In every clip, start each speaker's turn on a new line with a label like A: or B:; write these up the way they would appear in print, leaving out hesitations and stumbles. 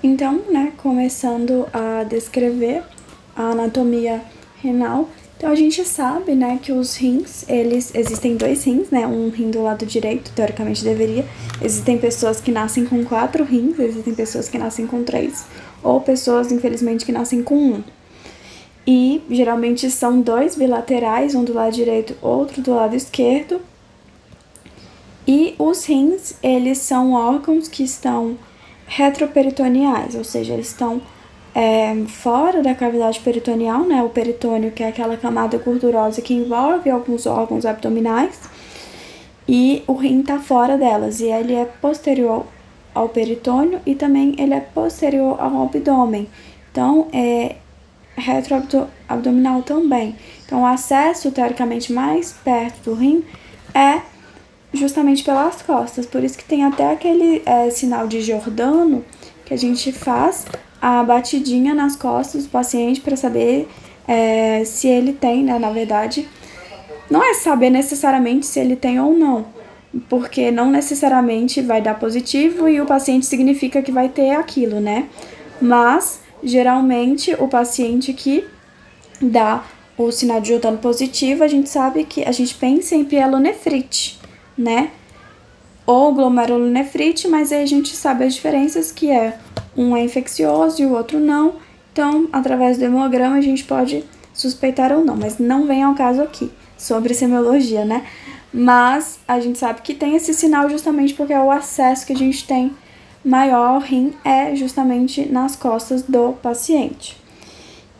A: Então, né, começando a descrever a anatomia renal, então a gente sabe, né, que os rins, existem dois rins, né, um rim do lado direito, teoricamente deveria, existem pessoas que nascem com 4 rins, existem pessoas que nascem com 3, ou pessoas, infelizmente, que nascem com um. E geralmente são dois bilaterais, um do lado direito, outro do lado esquerdo. E os rins, eles são órgãos que estão retroperitoneais, ou seja, eles estão fora da cavidade peritoneal, né? O peritônio, que é aquela camada gordurosa que envolve alguns órgãos abdominais, e o rim está fora delas, e ele é posterior ao peritônio e também ele é posterior ao abdômen. Então, é retroabdominal também. Então, o acesso, teoricamente, mais perto do rim é justamente pelas costas. Por isso que tem até aquele sinal de Giordano que a gente faz a batidinha nas costas do paciente para saber se ele tem, né? Na verdade, não é saber necessariamente se ele tem ou não, porque não necessariamente vai dar positivo e o paciente significa que vai ter aquilo, né? Mas, geralmente, o paciente que dá o sinal de Giordano positivo, a gente sabe que a gente pensa em pielonefrite, né? Ou glomerulonefrite, mas aí a gente sabe as diferenças, que um é infeccioso e o outro não. Então, através do hemograma, a gente pode suspeitar ou não, mas não vem ao caso aqui sobre semiologia, né? Mas a gente sabe que tem esse sinal justamente porque é o acesso que a gente tem maior ao rim é justamente nas costas do paciente.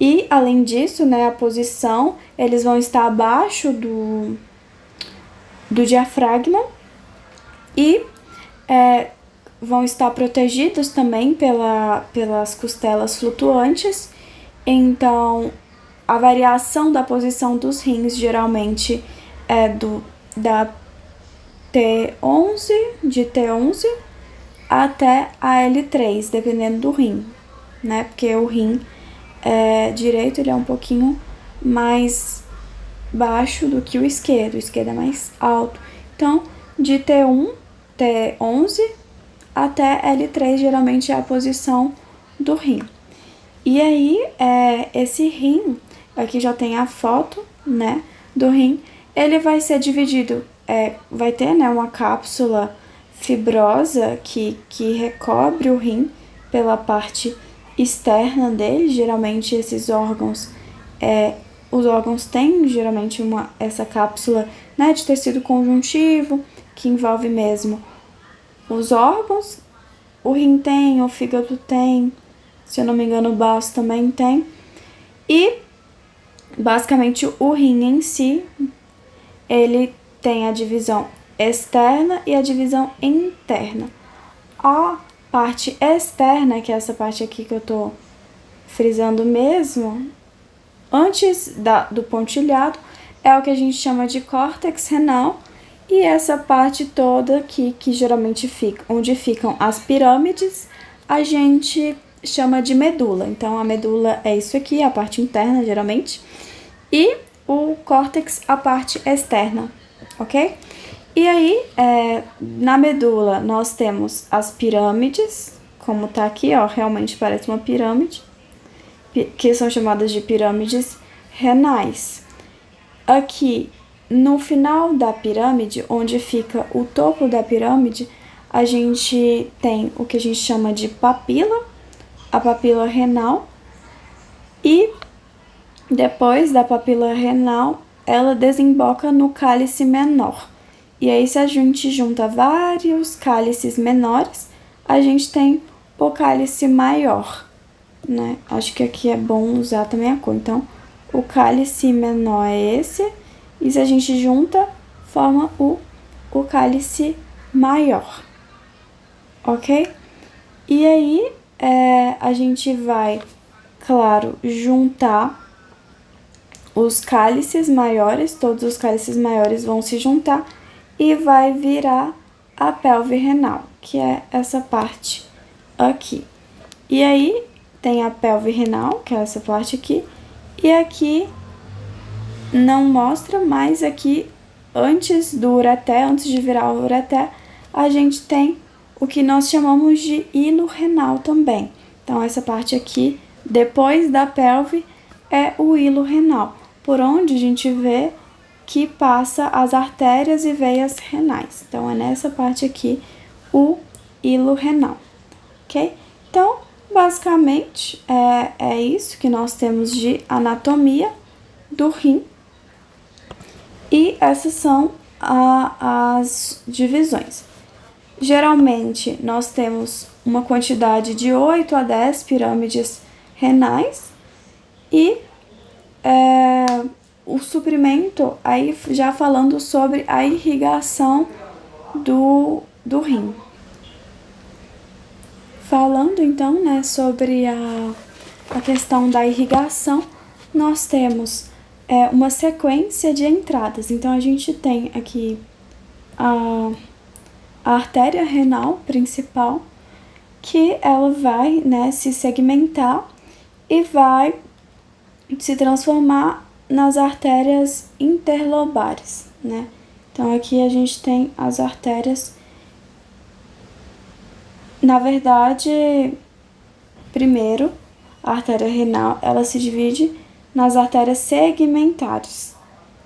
A: E, além disso, né, a posição, eles vão estar abaixo do diafragma e vão estar protegidos também pelas costelas flutuantes. Então, a variação da posição dos rins geralmente é da T11, de T11 até a L3, dependendo do rim, né? Porque o rim direito ele é um pouquinho mais baixo do que o esquerdo é mais alto. Então, de T1, T11 até L3 geralmente é a posição do rim. E aí, esse rim, aqui já tem a foto, né, do rim, ele vai ser dividido, vai ter, né, uma cápsula fibrosa que recobre o rim pela parte externa dele. Geralmente esses órgãos, os órgãos têm geralmente essa cápsula, né, de tecido conjuntivo, que envolve mesmo os órgãos. O rim tem, o fígado tem, se eu não me engano o baço também tem. E basicamente o rim em si, ele tem a divisão externa e a divisão interna. A parte externa, que é essa parte aqui que eu tô frisando mesmo, antes do pontilhado, é o que a gente chama de córtex renal. E essa parte toda aqui, que geralmente fica, onde ficam as pirâmides, a gente chama de medula. Então, a medula é isso aqui, a parte interna, geralmente. E o córtex, a parte externa, ok? E aí, na medula, nós temos as pirâmides, como tá aqui, ó, realmente parece uma pirâmide, que são chamadas de pirâmides renais. Aqui, no final da pirâmide, onde fica o topo da pirâmide, a gente tem o que a gente chama de papila, a papila renal, e depois da papila renal, ela desemboca no cálice menor. E aí, se a gente junta vários cálices menores, a gente tem o cálice maior, né? Acho que aqui é bom usar também a cor. Então, o cálice menor é esse, e se a gente junta, forma o cálice maior, ok? E aí, a gente vai, claro, juntar os cálices maiores, todos os cálices maiores vão se juntar e vai virar a pelve renal, que é essa parte aqui. E aí, tem a pelve renal, que é essa parte aqui, e aqui não mostra, mas aqui antes do ureter, antes de virar o ureter, a gente tem o que nós chamamos de hino renal também. Então, essa parte aqui, depois da pelve, é o hilo renal, por onde a gente vê que passa as artérias e veias renais. Então, é nessa parte aqui o hilo renal, ok? Então, basicamente, é isso que nós temos de anatomia do rim. E essas são as divisões. Geralmente, nós temos uma quantidade de 8 a 10 pirâmides renais e o suprimento, aí já falando sobre a irrigação do rim. Falando então, né, sobre a questão da irrigação, nós temos uma sequência de entradas. Então, a gente tem aqui a artéria renal principal, que ela vai, né, se segmentar e vai se transformar nas artérias interlobares, né? Então, aqui a gente tem as artérias. Na verdade, primeiro, a artéria renal, ela se divide nas artérias segmentares.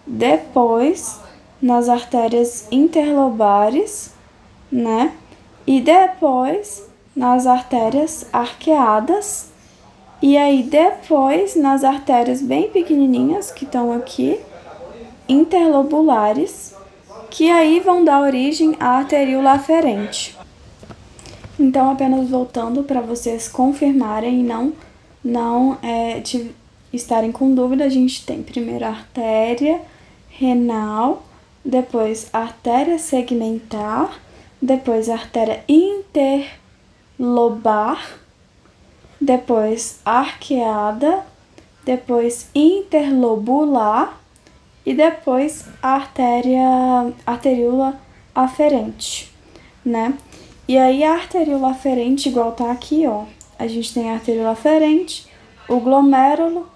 A: Depois, nas artérias interlobares, né? E depois, nas artérias arqueadas. E aí, depois, nas artérias bem pequenininhas, que estão aqui, interlobulares, que aí vão dar origem à arteríola aferente. Então, apenas voltando para vocês confirmarem e não estarem com dúvida, a gente tem primeiro a artéria renal, depois a artéria segmentar, depois a artéria interlobar, depois arqueada, depois interlobular e depois a arteríola aferente, né? E aí a arteríola aferente, igual tá aqui, ó, a gente tem a arteríola aferente, o glomérulo,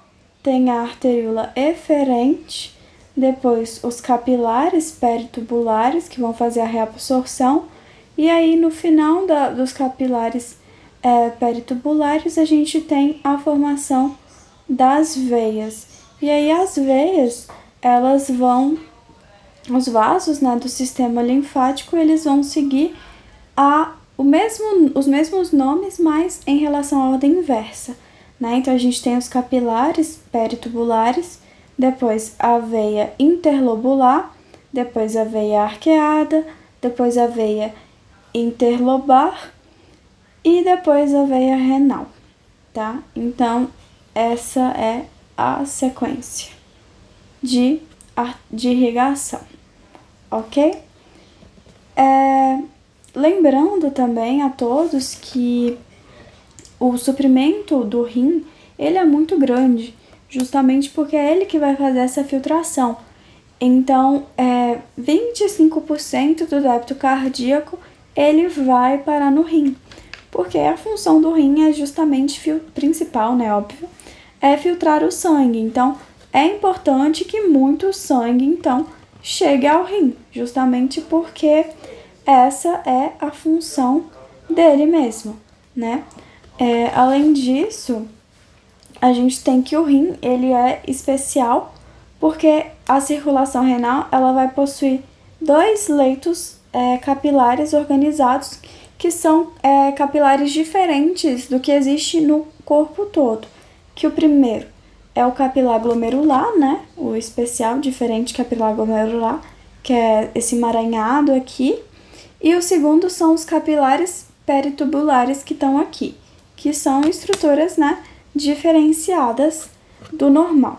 A: tem a arteríola eferente, depois os capilares peritubulares, que vão fazer a reabsorção, e aí no final dos capilares peritubulares, a gente tem a formação das veias. E aí as veias, elas vão, os vasos, né, do sistema linfático, eles vão seguir os mesmos nomes, mas em relação à ordem inversa, né? Então, a gente tem os capilares peritubulares, depois a veia interlobular, depois a veia arqueada, depois a veia interlobar e depois a veia renal, tá? Então, essa é a sequência de irrigação, ok? Lembrando também a todos que o suprimento do rim, ele é muito grande, justamente porque é ele que vai fazer essa filtração. Então, 25% do débito cardíaco, ele vai parar no rim, porque a função do rim é justamente principal, né, óbvio, é filtrar o sangue. Então, é importante que muito sangue, então, chegue ao rim, justamente porque essa é a função dele mesmo, né? Além disso, a gente tem que o rim, ele é especial porque a circulação renal, ela vai possuir 2 leitos capilares organizados, que são capilares diferentes do que existe no corpo todo. Que o primeiro é o capilar glomerular, né? O especial, diferente capilar glomerular, que é esse emaranhado aqui. E o segundo são os capilares peritubulares que estão aqui, que são estruturas, né, diferenciadas do normal.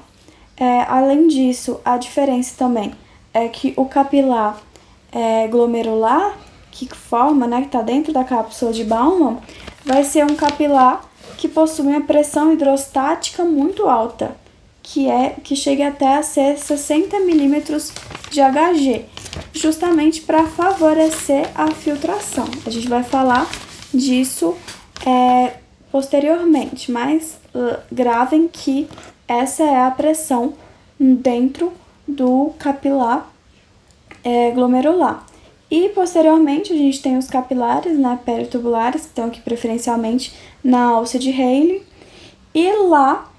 A: Além disso, a diferença também é que o capilar glomerular, que forma, né, que está dentro da cápsula de Bowman, vai ser um capilar que possui uma pressão hidrostática muito alta, que chega até a ser 60 milímetros de Hg, justamente para favorecer a filtração. A gente vai falar disso posteriormente, mas gravem que essa é a pressão dentro do capilar glomerular. E posteriormente a gente tem os capilares, né, peritubulares, que estão aqui preferencialmente na alça de Rayleigh. E lá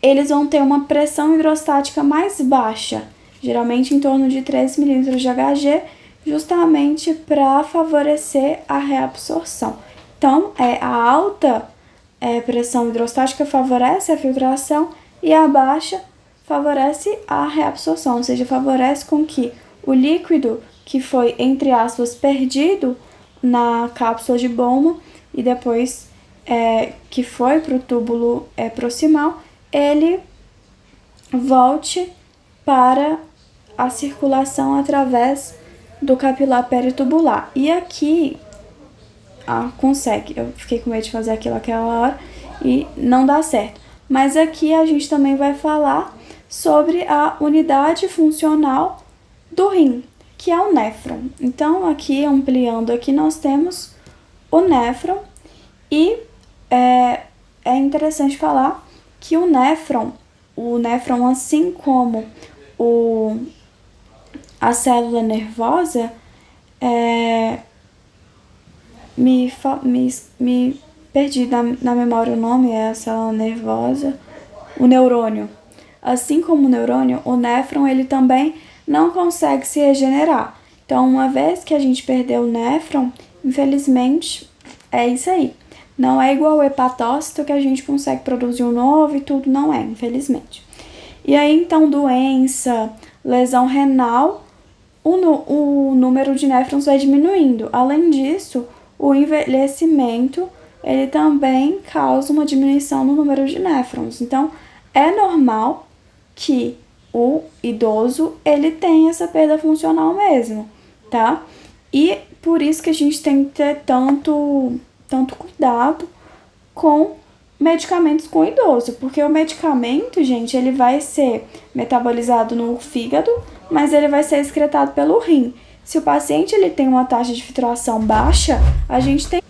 A: eles vão ter uma pressão hidrostática mais baixa, geralmente em torno de 3 milímetros de Hg, justamente para favorecer a reabsorção. Então, a alta pressão hidrostática favorece a filtração e a baixa favorece a reabsorção, ou seja, favorece com que o líquido que foi, entre aspas, perdido na cápsula de Bowman e depois que foi para o túbulo proximal, ele volte para a circulação através do capilar peritubular. E aqui, consegue. Eu fiquei com medo de fazer aquilo aquela hora e não dá certo. Mas aqui a gente também vai falar sobre a unidade funcional do rim, que é o néfron. Então, aqui, ampliando aqui, nós temos o néfron e é interessante falar que o néfron, assim como a célula nervosa, me perdi na memória o nome, é a célula nervosa, o neurônio. Assim como o neurônio, o néfron ele também não consegue se regenerar. Então, uma vez que a gente perdeu o néfron, infelizmente, é isso aí. Não é igual o hepatócito que a gente consegue produzir um novo e tudo, não é, infelizmente. E aí, então, doença, lesão renal, o número de néfrons vai diminuindo. Além disso, o envelhecimento, ele também causa uma diminuição no número de néfrons. Então, é normal que o idoso, ele tenha essa perda funcional mesmo, tá? E por isso que a gente tem que ter tanto cuidado com medicamentos com idoso, porque o medicamento, gente, ele vai ser metabolizado no fígado, mas ele vai ser excretado pelo rim. Se o paciente ele tem uma taxa de filtração baixa, a gente tem...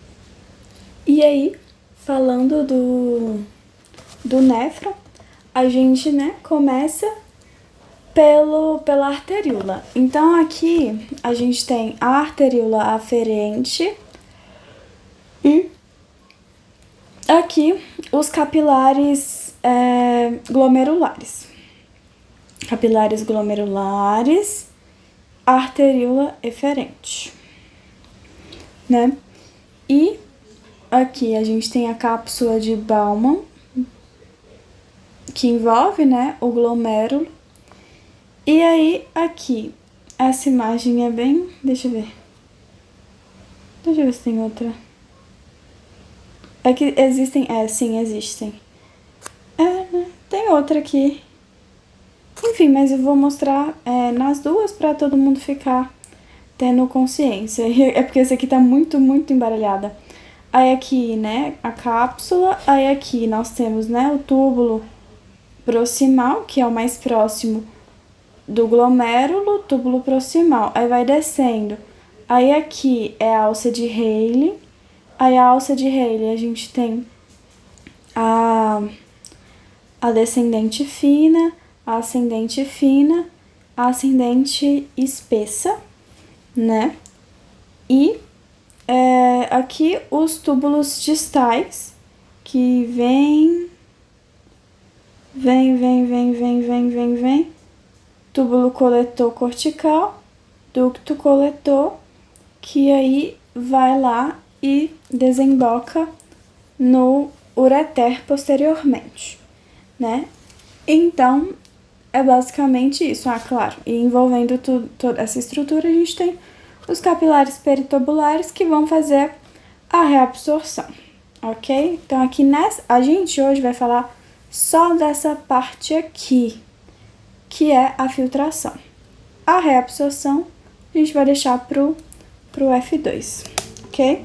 A: E aí, falando do néfron, a gente, né, começa pela arteríola. Então, aqui a gente tem a arteríola aferente e aqui os capilares glomerulares. Capilares glomerulares, arteríola eferente, né? E aqui a gente tem a cápsula de Bowman, que envolve, né, o glomérulo. E aí, aqui, essa imagem é bem... Deixa eu ver se tem outra. É que existem... sim, existem. Né? Tem outra aqui. Enfim, mas eu vou mostrar nas duas pra todo mundo ficar tendo consciência. É porque essa aqui tá muito, muito embaralhada. Aí aqui, né, a cápsula. Aí aqui nós temos, né, o túbulo proximal, que é o mais próximo do glomérulo, túbulo proximal. Aí vai descendo. Aí aqui é a alça de Rayleigh. Aí a alça de Rayleigh a gente tem a descendente fina, a ascendente fina, a ascendente espessa, né? E aqui os túbulos distais que vem, túbulo coletor cortical, ducto coletor, que aí vai lá e desemboca no ureter posteriormente, né? Então, é basicamente isso. Claro, e envolvendo toda essa estrutura, a gente tem os capilares peritubulares que vão fazer a reabsorção, ok? Então, aqui a gente hoje vai falar só dessa parte aqui, que é a filtração. A reabsorção a gente vai deixar pro F2, ok?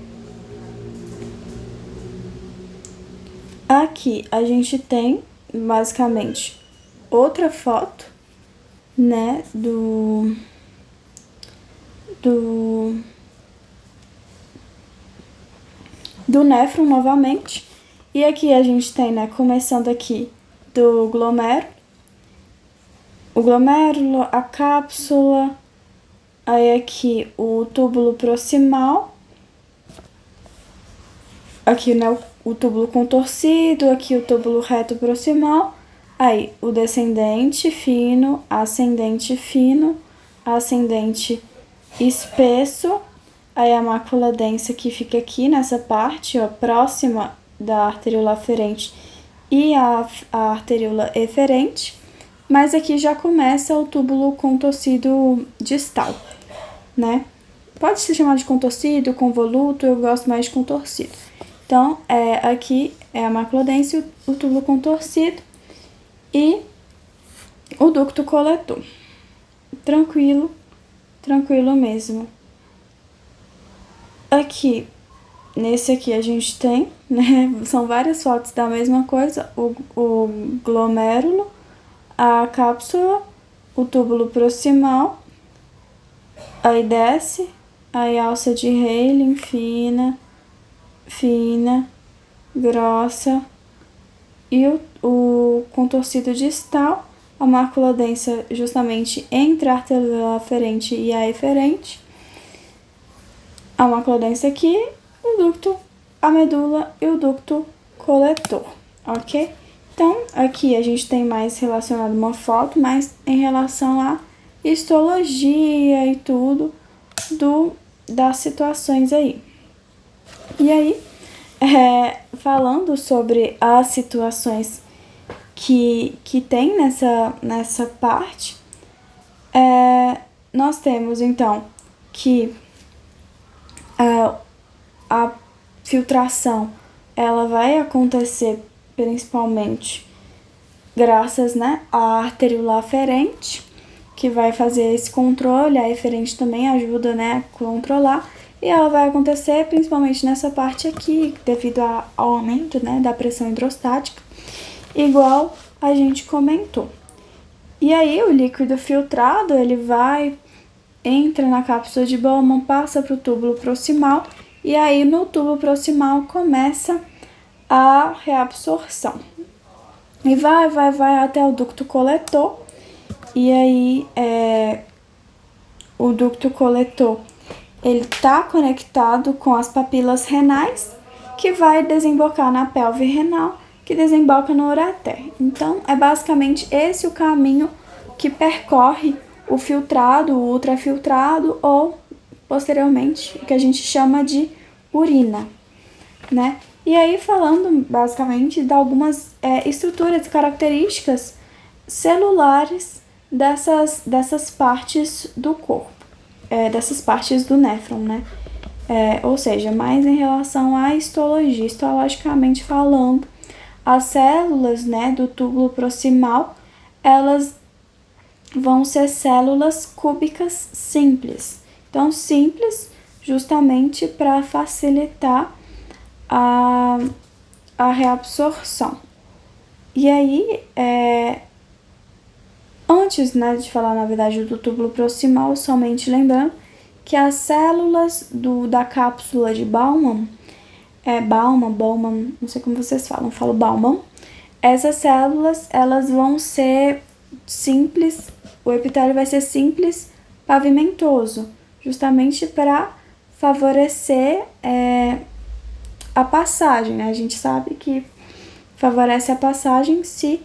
A: Aqui a gente tem, basicamente, outra foto, né, do néfron novamente. E aqui a gente tem, né, começando aqui do glomérulo, o glomérulo, a cápsula, Aí aqui o túbulo proximal, aqui, né, o túbulo contorcido, aqui o túbulo reto proximal, aí o descendente fino, ascendente espesso, aí a mácula densa que fica aqui nessa parte, ó, próxima da arteríola aferente e a arteríola eferente, mas aqui já começa o túbulo contorcido distal, né? Pode se chamar de contorcido, convoluto, eu gosto mais de contorcido. Então, aqui é a mácula densa, o túbulo contorcido e o ducto coletor. Tranquilo, tranquilo mesmo. Aqui, nesse aqui a gente tem, né, são várias fotos da mesma coisa, o glomérulo, a cápsula, o túbulo proximal, aí desce, aí alça de Heylen, fina, grossa, e o contorcido distal, a mácula densa justamente entre a arteríola aferente e a eferente, a mácula densa aqui, o ducto, a medula e o ducto coletor, ok? Então, aqui a gente tem mais relacionado uma foto, mas em relação à histologia e tudo das situações aí. E aí, falando sobre as situações que tem nessa parte, nós temos então que a filtração ela vai acontecer principalmente graças, né, à arteríola aferente, que vai fazer esse controle, a eferente também ajuda, né, a controlar, e ela vai acontecer principalmente nessa parte aqui, devido ao aumento, né, da pressão hidrostática, igual a gente comentou. E aí o líquido filtrado, ele entra na cápsula de Bowman, passa para o túbulo proximal, e aí no túbulo proximal começa a reabsorção. E vai até o ducto coletor, e aí o ducto coletor, ele tá conectado com as papilas renais, que vai desembocar na pelve renal, que desemboca no ureter. Então, é basicamente esse o caminho que percorre o filtrado, o ultrafiltrado ou, posteriormente, o que a gente chama de urina, né? E aí, falando basicamente de algumas estruturas e características celulares dessas partes do corpo, dessas partes do néfron, né? Ou seja, mais em relação à histologia, histologicamente falando, as células, né, do túbulo proximal, elas vão ser células cúbicas simples. Então, simples justamente para facilitar a reabsorção. E aí, antes, né, de falar, na verdade, do túbulo proximal, somente lembrando que as células da cápsula de Bowman, Bowman, não sei como vocês falam, eu falo Bowman, essas células, elas vão ser simples, o epitélio vai ser simples, pavimentoso, justamente para favorecer a passagem, né? A gente sabe que favorece a passagem se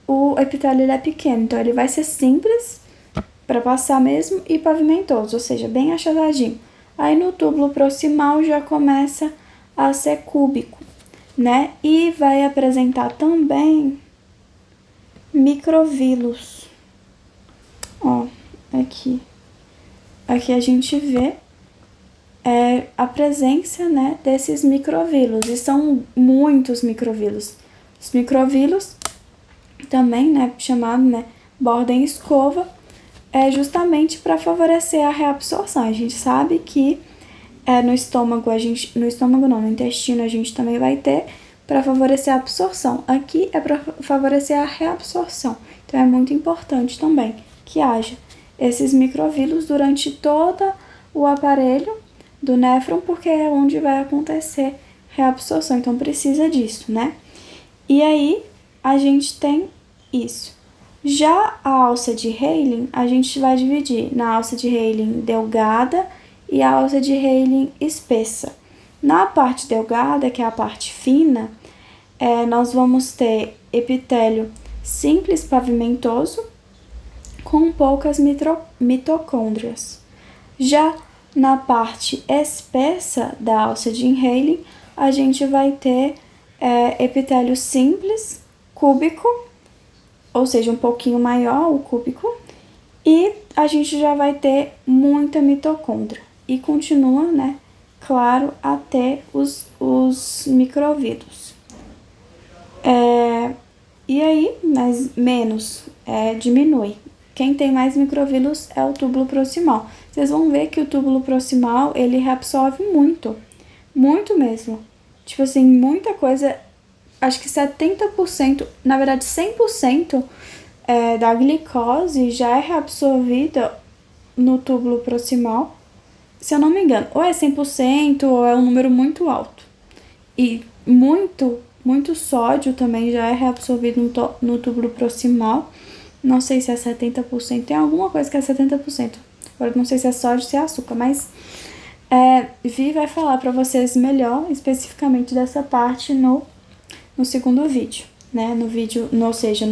A: o epitélio é pequeno, então ele vai ser simples para passar mesmo e pavimentoso, ou seja, bem achatadinho. Aí no túbulo proximal já começa a ser cúbico, né? E vai apresentar também microvílulos. Ó, aqui. Aqui a gente vê a presença, né, desses microvílulos, e são muitos microvílulos. Os microvílulos também, né, chamado, né, Borden escova, é justamente para favorecer a reabsorção. A gente sabe que no estômago, no intestino a gente também vai ter para favorecer a absorção. Aqui é para favorecer a reabsorção. Então é muito importante também que haja esses microvílulos durante todo o aparelho do néfron, porque é onde vai acontecer reabsorção. Então precisa disso, né? E aí a gente tem isso. Já a alça de Hayling, a gente vai dividir na alça de Hayling delgada e a alça de Hayling espessa. Na parte delgada, que é a parte fina, nós vamos ter epitélio simples pavimentoso com poucas mitocôndrias. Já na parte espessa da alça de Hayling, a gente vai ter epitélio simples, cúbico, ou seja, um pouquinho maior o cúbico, e a gente já vai ter muita mitocôndria. E continua, né, claro, até os microvídulos. E aí, mas menos, diminui. Quem tem mais microvídulos é o túbulo proximal. Vocês vão ver que o túbulo proximal, ele reabsorve muito, muito mesmo. Tipo assim, muita coisa, acho que 70%, na verdade 100% da glicose já é reabsorvida no túbulo proximal. Se eu não me engano, ou é 100% ou é um número muito alto. E muito sódio também já é reabsorvido no túbulo proximal. Não sei se é 70%, tem alguma coisa que é 70%. Agora não sei se é sódio ou se é açúcar, mas Vi vai falar para vocês melhor, especificamente dessa parte no segundo vídeo, né? No vídeo, ou seja,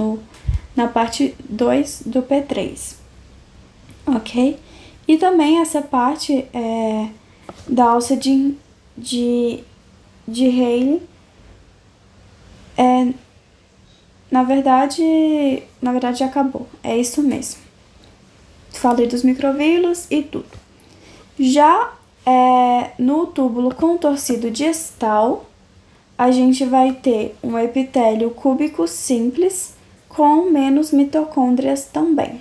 A: na parte 2 do P3, ok? E também essa parte da alça de Rayleigh, na verdade já acabou, é isso mesmo. Falei dos microvírulos e tudo. Já no túbulo contorcido distal, a gente vai ter um epitélio cúbico simples com menos mitocôndrias também.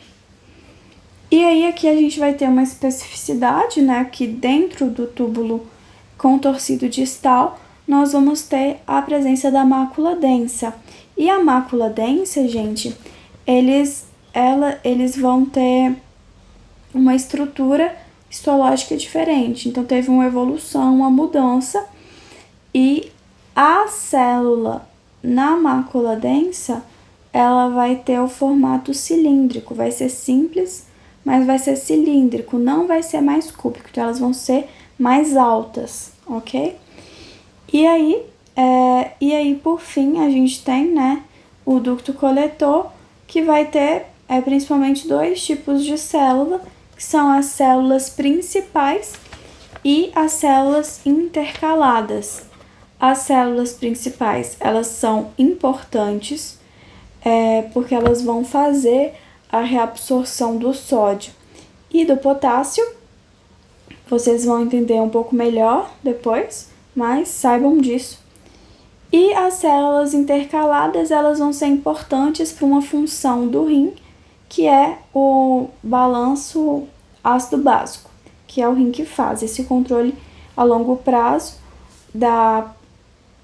A: E aí aqui a gente vai ter uma especificidade, né, que dentro do túbulo contorcido distal nós vamos ter a presença da mácula densa. E a mácula densa, gente, eles vão ter uma estrutura histológica diferente. Então teve uma evolução, uma mudança, e a célula na mácula densa, ela vai ter o formato cilíndrico, vai ser simples, mas vai ser cilíndrico, não vai ser mais cúbico, então elas vão ser mais altas, ok? E aí por fim a gente tem, né, o ducto coletor, que vai ter principalmente dois tipos de célula, que são as células principais e as células intercaladas. As células principais, elas são importantes porque elas vão fazer a reabsorção do sódio e do potássio. Vocês vão entender um pouco melhor depois, mas saibam disso. E as células intercaladas, elas vão ser importantes para uma função do rim, que é o balanço ácido-básico, que é o rim que faz esse controle a longo prazo da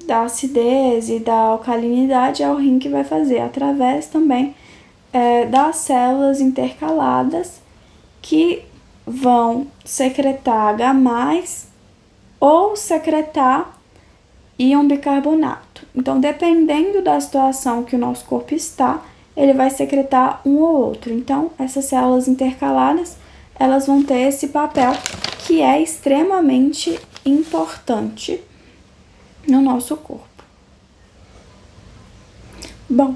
A: acidez e da alcalinidade, é o rim que vai fazer, através também das células intercaladas, que vão secretar H+, ou secretar íon bicarbonato. Então, dependendo da situação que o nosso corpo está, ele vai secretar um ou outro. Então, essas células intercaladas, elas vão ter esse papel que é extremamente importante no nosso corpo. Bom,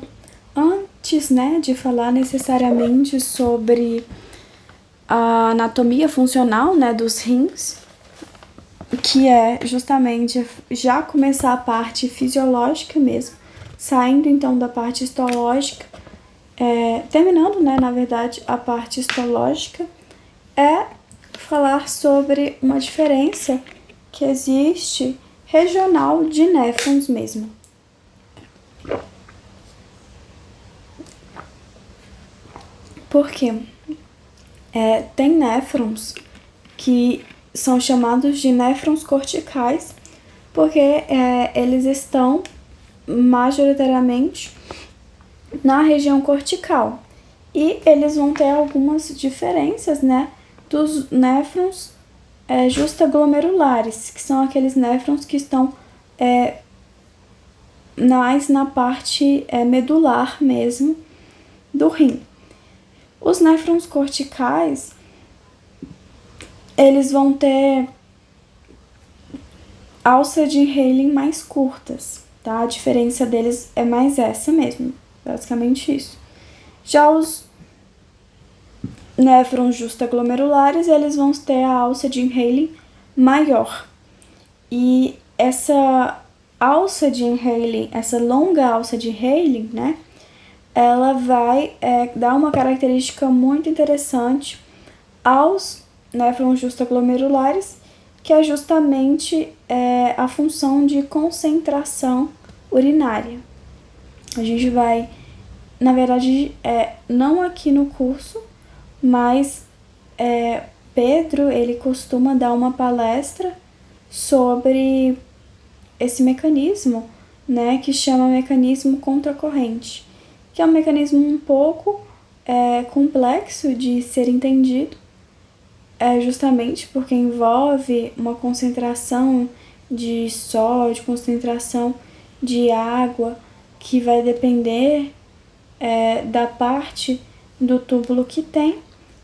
A: antes, né, de falar necessariamente sobre a anatomia funcional, né, dos rins, que é justamente já começar a parte fisiológica mesmo, saindo então da parte histológica, terminando, né, na verdade, a parte histológica, falar sobre uma diferença que existe regional de néfrons mesmo. Por quê? Tem néfrons que são chamados de néfrons corticais, porque eles estão majoritariamente na região cortical. E eles vão ter algumas diferenças, né, dos néfrons justaglomerulares, que são aqueles néfrons que estão mais na parte medular mesmo do rim. Os néfrons corticais, eles vão ter alça de Hayling mais curtas, tá? A diferença deles é mais essa mesmo, basicamente isso. Já os néfrons justaglomerulares, eles vão ter a alça de Hayling maior. E essa alça de Hayling, essa longa alça de Hayling, né? Ela vai dar uma característica muito interessante aos néfrons justaglomerulares, que é justamente a função de concentração urinária. A gente vai, na verdade, não aqui no curso, mas Pedro, ele costuma dar uma palestra sobre esse mecanismo, né, que chama mecanismo contracorrente, que é um mecanismo um pouco complexo de ser entendido, justamente porque envolve uma concentração de sódio, concentração de água, que vai depender da parte do túbulo que tem.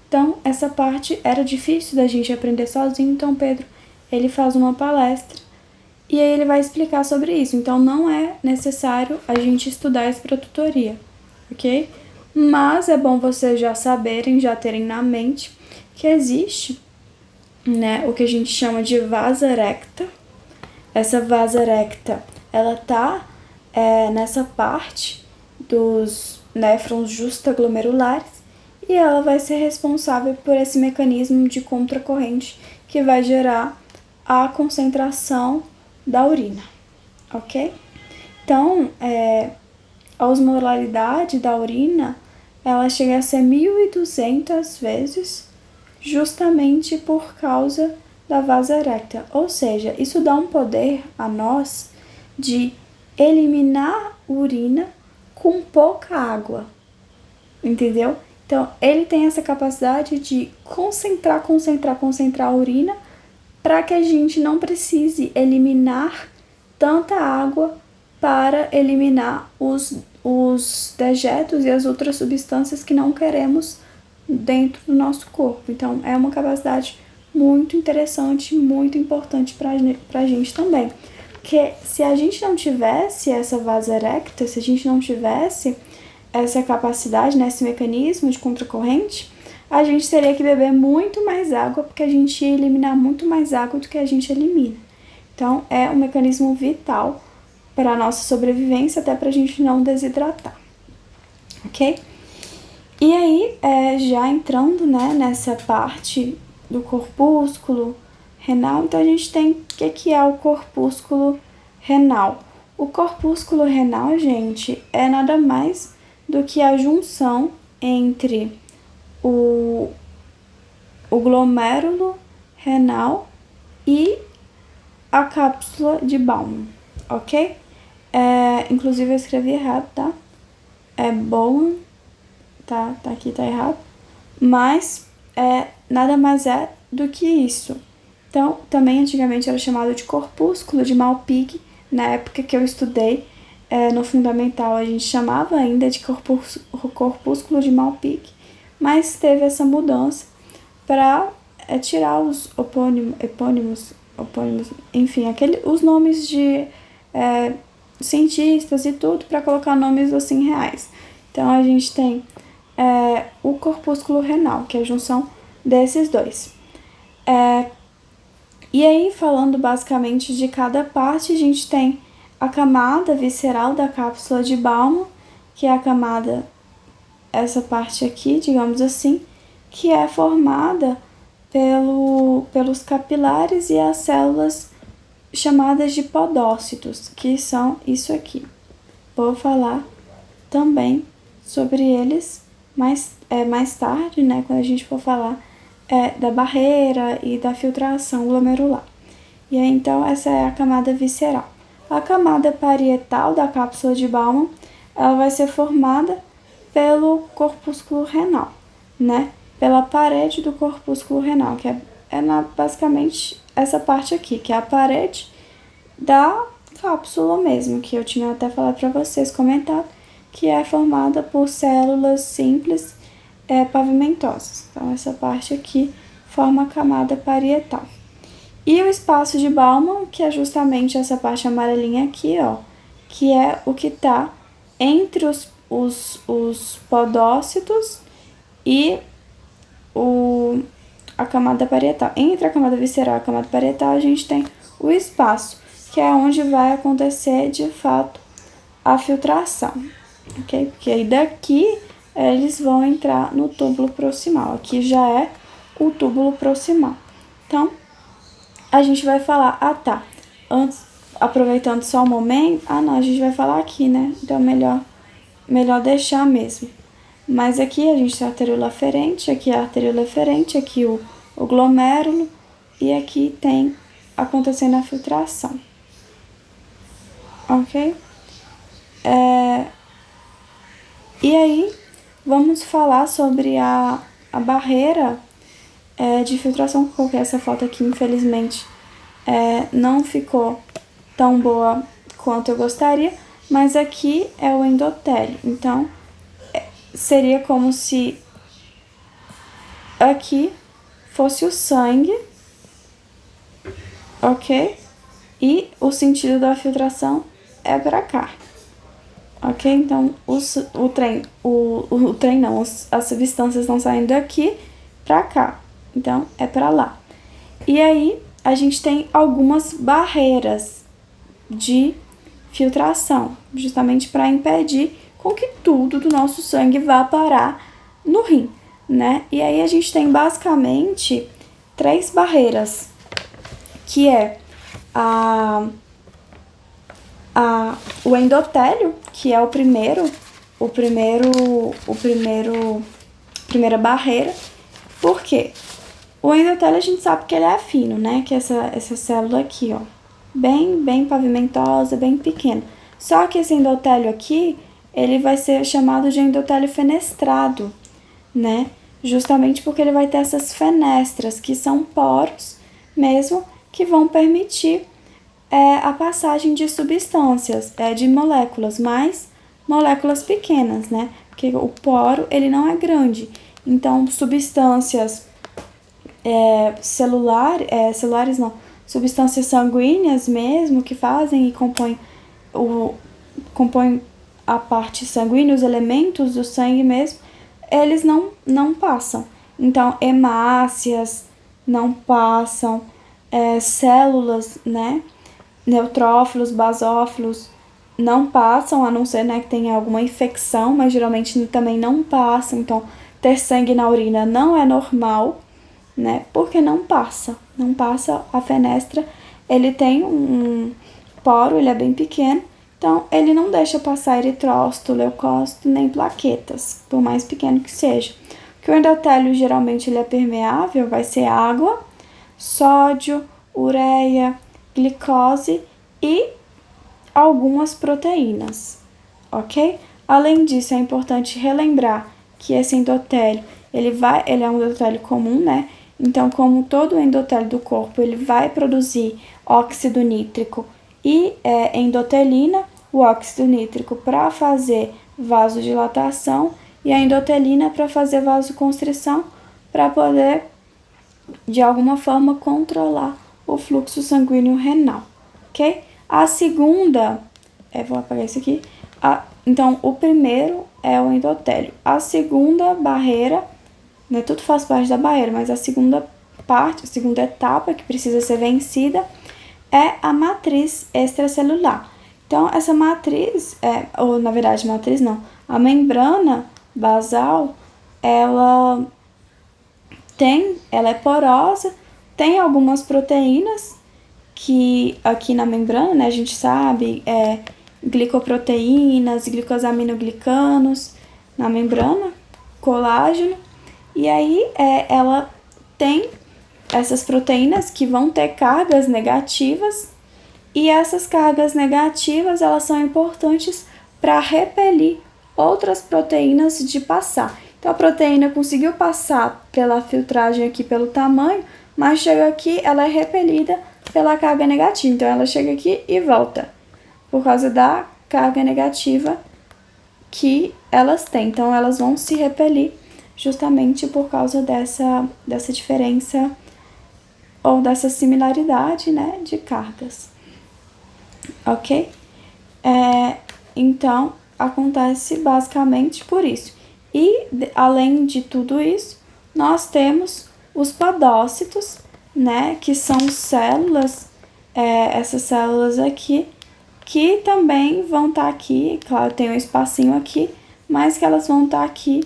A: Então, essa parte era difícil da gente aprender sozinho, então Pedro, ele faz uma palestra e aí ele vai explicar sobre isso. Então, não é necessário a gente estudar isso para tutoria, ok? Mas é bom vocês já saberem, já terem na mente que existe, né, o que a gente chama de vasa erecta. Essa vasa erecta, ela tá nessa parte dos néfrons justaglomerulares e ela vai ser responsável por esse mecanismo de contracorrente que vai gerar a concentração da urina, ok? Então, a osmolaridade da urina, ela chega a ser 1.200 vezes justamente por causa da vasa erecta. Ou seja, isso dá um poder a nós de eliminar urina com pouca água, entendeu? Então, ele tem essa capacidade de concentrar a urina para que a gente não precise eliminar tanta água para eliminar os dejetos e as outras substâncias que não queremos dentro do nosso corpo. Então, é uma capacidade muito interessante, muito importante para a gente também. Porque se a gente não tivesse essa vasa erecta, se a gente não tivesse essa capacidade, né, esse mecanismo de contracorrente, a gente teria que beber muito mais água, porque a gente ia eliminar muito mais água do que a gente elimina. Então, é um mecanismo vital para a nossa sobrevivência, até para a gente não desidratar, ok? E aí, já entrando, né, nessa parte do corpúsculo renal, então a gente tem o que é o corpúsculo renal. O corpúsculo renal, gente, é nada mais do que a junção entre o glomérulo renal e a cápsula de Bowman, ok? Inclusive eu escrevi errado, tá? É Bowman, tá aqui, tá errado. Mas nada mais é do que isso. Então, também antigamente era chamado de corpúsculo de Malpighi. Na época que eu estudei no fundamental, a gente chamava ainda de corpúsculo de Malpighi, mas teve essa mudança para tirar os epônimos, enfim, os nomes de cientistas e tudo, para colocar nomes assim reais. Então, a gente tem o corpúsculo renal, que é a junção desses dois. E aí, falando basicamente de cada parte, a gente tem a camada visceral da cápsula de Bowman, que é a camada, essa parte aqui, digamos assim, que é formada pelos capilares e as células chamadas de podócitos, que são isso aqui. Vou falar também sobre eles mais tarde, né, quando a gente for falar da barreira e da filtração glomerular. E aí, então, essa é a camada visceral. A camada parietal da cápsula de Bowman, ela vai ser formada pelo corpúsculo renal, né? Pela parede do corpúsculo renal, que é basicamente essa parte aqui, que é a parede da cápsula mesmo, que eu tinha até falado para vocês, comentado, que é formada por células simples pavimentosas. Então, essa parte aqui forma a camada parietal. E o espaço de Baumann, que é justamente essa parte amarelinha aqui, ó, que é o que está entre os podócitos e a camada parietal. Entre a camada visceral e a camada parietal, a gente tem o espaço, que é onde vai acontecer, de fato, a filtração, ok? Porque aí daqui eles vão entrar no túbulo proximal. Aqui já é o túbulo proximal. Então, a gente vai falar, tá, antes, aproveitando só o momento, não, a gente vai falar aqui, né? Então, melhor deixar mesmo. Mas aqui a gente tem a arteríola aferente, aqui a arteríola eferente, aqui o glomérulo, e aqui tem acontecendo a filtração. Ok? E aí, vamos falar sobre a barreira de filtração. Coloquei essa foto aqui, infelizmente, não ficou tão boa quanto eu gostaria, mas aqui é o endotélio. Então, seria como se aqui fosse o sangue, ok? E o sentido da filtração é para cá, ok? Então, as substâncias estão saindo daqui para cá, então é para lá. E aí, a gente tem algumas barreiras de filtração, justamente para impedir com que tudo do nosso sangue vá parar no rim, né? E aí a gente tem basicamente 3 barreiras, que é o endotélio, que é primeira barreira. Por quê? O endotélio a gente sabe que ele é fino, né? Que essa célula aqui, ó, bem pavimentosa, bem pequena. Só que esse endotélio aqui, ele vai ser chamado de endotélio fenestrado, né? Justamente porque ele vai ter essas fenestras, que são poros mesmo, que vão permitir a passagem de substâncias, de moléculas, mas moléculas pequenas, né? Porque o poro, ele não é grande. Então, substâncias celulares não, substâncias sanguíneas mesmo, que fazem e compõem a parte sanguínea, os elementos do sangue mesmo, eles não passam. Então, hemácias não passam, células, né, neutrófilos, basófilos, não passam, a não ser, né, que tenha alguma infecção, mas geralmente também não passam. Então, ter sangue na urina não é normal, né, porque não passa a fenestra. Ele tem um poro, ele é bem pequeno, então ele não deixa passar eritrócito, leucócito, nem plaquetas, por mais pequeno que seja. Porque o endotélio geralmente ele é permeável, vai ser água, sódio, ureia, glicose e algumas proteínas, ok? Além disso, é importante relembrar que esse endotélio, ele é um endotélio comum, né? Então, como todo endotélio do corpo, ele vai produzir óxido nítrico e endotelina, o óxido nítrico para fazer vasodilatação e a endotelina para fazer vasoconstrição, para poder, de alguma forma, controlar o fluxo sanguíneo renal, ok? A segunda, vou apagar isso aqui, então o primeiro é o endotélio. A segunda barreira, né, tudo faz parte da barreira, mas a segunda etapa que precisa ser vencida é a matriz extracelular. Então, essa matriz, ou na verdade matriz não, a membrana basal, ela é porosa, tem algumas proteínas que aqui na membrana, né, a gente sabe, glicoproteínas, glicosaminoglicanos na membrana, colágeno, e aí ela tem essas proteínas que vão ter cargas negativas, e essas cargas negativas, elas são importantes para repelir outras proteínas de passar. Então, a proteína conseguiu passar pela filtragem aqui pelo tamanho, mas chega aqui, ela é repelida pela carga negativa. Então, ela chega aqui e volta, por causa da carga negativa que elas têm. Então, elas vão se repelir justamente por causa dessa diferença ou dessa similaridade, né, de cargas. Ok? Então, acontece basicamente por isso. E, além de tudo isso, nós temos os podócitos, né, que são células, essas células aqui, que também vão estar aqui, claro, tem um espacinho aqui, mas que elas vão estar aqui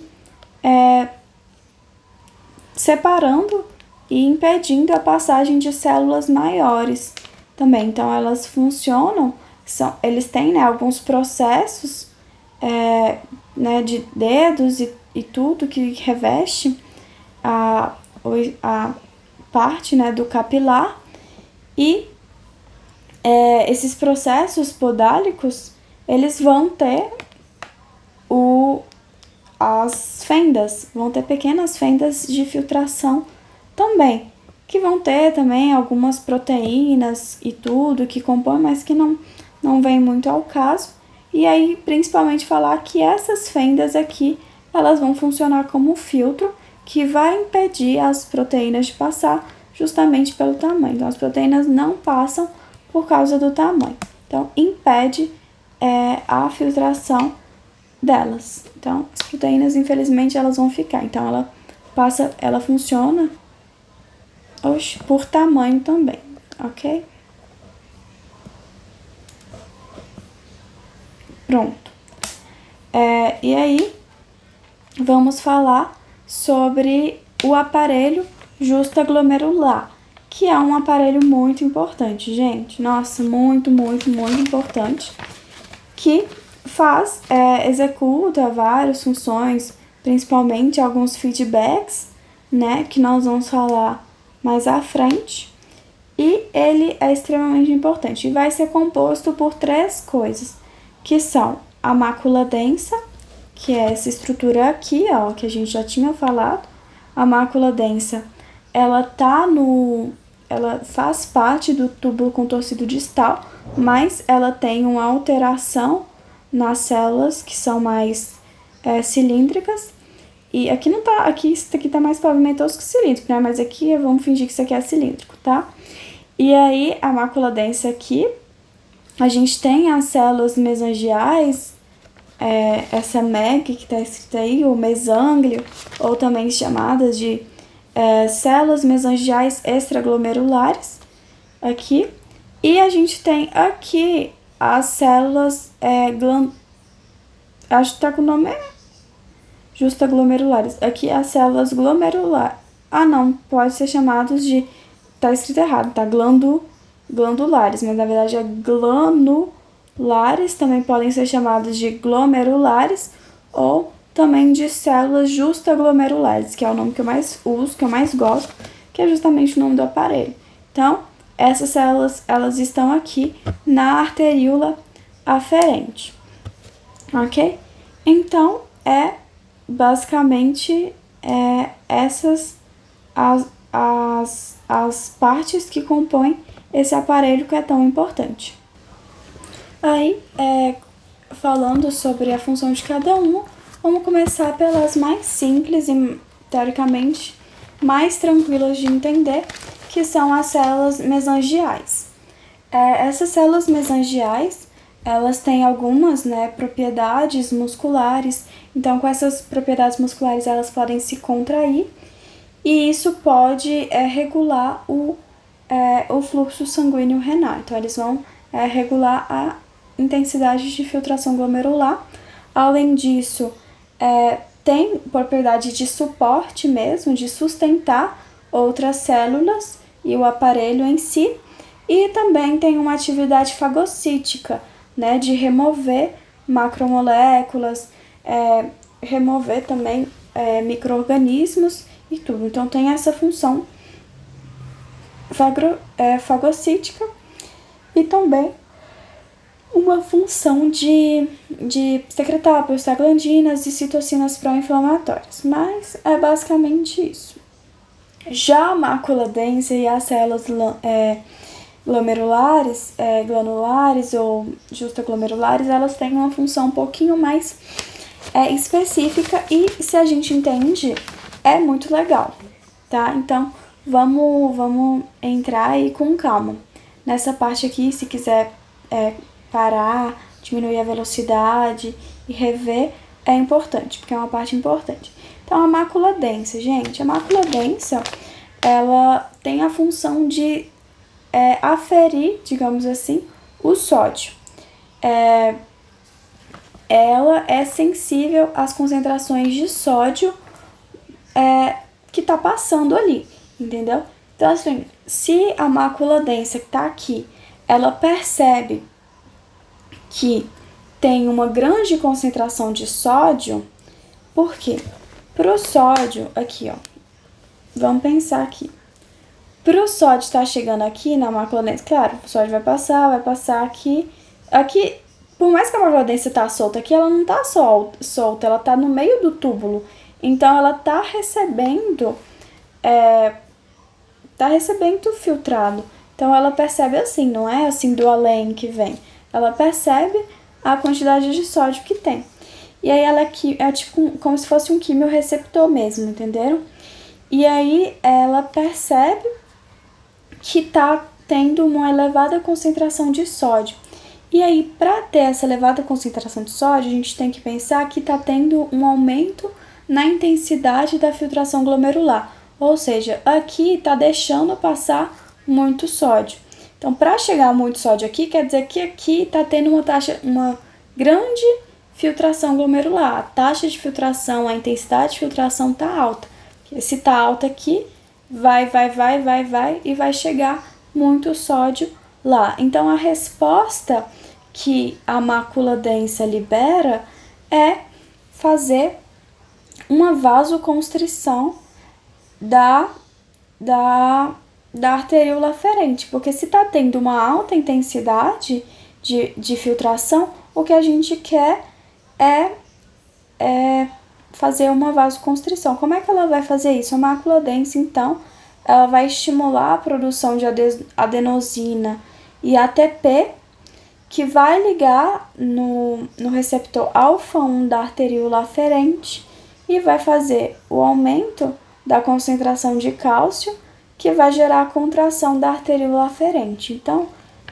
A: separando e impedindo a passagem de células maiores também. Então, elas funcionam, eles têm, né, alguns processos, né, de dedos e tudo que reveste a parte, né, do capilar, e esses processos podálicos, eles vão ter as fendas, vão ter pequenas fendas de filtração também, que vão ter também algumas proteínas e tudo que compõem, mas que não vem muito ao caso. E aí, principalmente falar que essas fendas aqui, elas vão funcionar como filtro que vai impedir as proteínas de passar justamente pelo tamanho. Então, as proteínas não passam por causa do tamanho. Então, impede a filtração delas. Então, as proteínas, infelizmente, elas vão ficar. Então, ela funciona por tamanho também, ok? Pronto. E aí, vamos falar sobre o aparelho justaglomerular, que é um aparelho muito importante, gente. Nossa, muito, muito, muito importante, que executa várias funções, principalmente alguns feedbacks, né, que nós vamos falar mais à frente. E ele é extremamente importante e vai ser composto por 3 coisas, que são a mácula densa, que é essa estrutura aqui, ó, que a gente já tinha falado. A mácula densa, ela faz parte do túbulo contorcido distal, mas ela tem uma alteração nas células que são mais cilíndricas. E aqui não tá, isso aqui tá mais pavimentoso que cilíndrico, né? Mas aqui vamos fingir que isso aqui é cilíndrico, tá? E aí, a mácula densa aqui, a gente tem as células mesangiais, essa MEG que tá escrita aí, o mesânglio, ou também chamadas de células mesangiais extraglomerulares, aqui. E a gente tem aqui as células acho que tá com o nome justaglomerulares. Aqui as células glomerulares. Ah, não, pode ser chamados de... Tá escrito errado, tá? Glandulares, mas na verdade é glanulares, também podem ser chamados de glomerulares ou também de células justaglomerulares, que é o nome que eu mais uso, que eu mais gosto, que é justamente o nome do aparelho. Então, essas células, elas estão aqui na arteríola aferente, ok? Então, basicamente essas as partes que compõem esse aparelho que é tão importante. Aí, falando sobre a função de cada uma, vamos começar pelas mais simples e, teoricamente, mais tranquilas de entender, que são as células mesangiais. Essas células mesangiais, elas têm algumas, né, propriedades musculares. Então, com essas propriedades musculares, elas podem se contrair e isso pode regular o fluxo sanguíneo renal. Então, eles vão regular a intensidade de filtração glomerular. Além disso, tem propriedade de suporte mesmo, de sustentar outras células e o aparelho em si. E também tem uma atividade fagocítica, né, de remover macromoléculas, remover também micro-organismos e tudo. Então, tem essa função fagocítica e também uma função de secretar prostaglandinas e citocinas pró-inflamatórias. Mas é basicamente isso. Já a mácula densa e as células glomerulares, glanulares ou justaglomerulares, elas têm uma função um pouquinho mais específica e, se a gente entende, é muito legal, tá? Então, vamos entrar aí com calma. Nessa parte aqui, se quiser parar, diminuir a velocidade e rever, é importante, porque é uma parte importante. Então, a mácula densa, gente, a mácula densa, ela tem a função de aferir, digamos assim, o sódio. Ela é sensível às concentrações de sódio que tá passando ali, entendeu? Então, assim, se a mácula densa que tá aqui, ela percebe que tem uma grande concentração de sódio, por quê? Pro sódio, aqui, ó, vamos pensar aqui. Pro sódio estar chegando aqui na mácula densa, claro, o sódio vai passar aqui. Aqui, por mais que a mácula densa tá solta aqui, ela não tá solta, ela tá no meio do túbulo. Então, ela tá recebendo filtrado. Então, ela percebe assim, não é assim do além que vem. Ela percebe a quantidade de sódio que tem. E aí, ela é tipo como se fosse um quimiorreceptor mesmo, entenderam? E aí, ela percebe que tá tendo uma elevada concentração de sódio. E aí, para ter essa elevada concentração de sódio, a gente tem que pensar que tá tendo um aumento na intensidade da filtração glomerular. Ou seja, aqui tá deixando passar muito sódio. Então, para chegar muito sódio aqui, quer dizer que aqui tá tendo uma grande filtração glomerular. A taxa de filtração, a intensidade de filtração tá alta. Se tá alta aqui, vai e vai chegar muito sódio lá. Então, a resposta que a mácula densa libera é fazer uma vasoconstrição da arteríola aferente, porque se tá tendo uma alta intensidade de filtração, o que a gente quer é fazer uma vasoconstrição. Como é que ela vai fazer isso? A mácula densa, então, ela vai estimular a produção de adenosina e ATP, que vai ligar no receptor alfa-1 da arteríola aferente e vai fazer o aumento da concentração de cálcio, que vai gerar a contração da arteríola aferente. Então,